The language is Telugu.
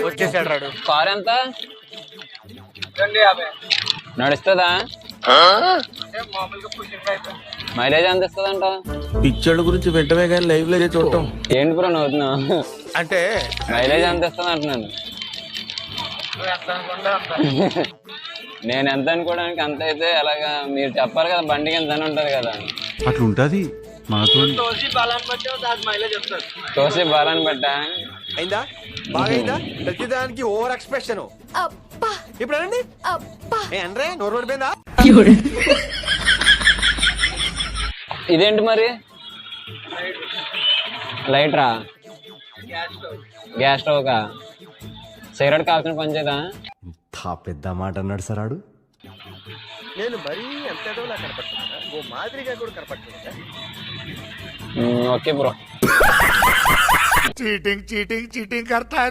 వచ్చేసాడు రాడు. కార్ ఎంత నడుస్తుందా? మైలేజ్ ఎంత ఇస్తుందంట? పిక్చర్ల గురించి వెంటనే కానీ లైవ్ లో చూడటం ఏంటి బ్రో నవ్వుతున్నావు? అంటే మైలేజ్ ఎంత ఇస్తుంది అంటున్నాను. నేను ఎంత అనుకోవడానికి అంత అయితే ఎలాగా? మీరు చెప్పాలి కదా, బండికి ఎంత అని ఉంటది కదా. అట్లా ఉంటది మనతో. తోసి బాలని బట్టా అయిందా? బాగా అయిందా? ప్రతిదానికి ఓవర్ ఎక్స్ప్రెషన్. ఇప్పుడు అనండి అనరే నోరు పడిపోయిందా? ఇదేంటి మరి? లైట్రా? గ్యాస్ స్టవ్ కా? సిగరెట్ కాల్సిన పని చేయదా? పెద్ద మాట అన్నాడు సరాడు. నేను మరీ ఎంత ఎదవలా కనపడుతున్నా? ఓ మాదిరిగా కూడా కనపడుతున్నా. Okay bro. Cheating cheating cheating కర్తా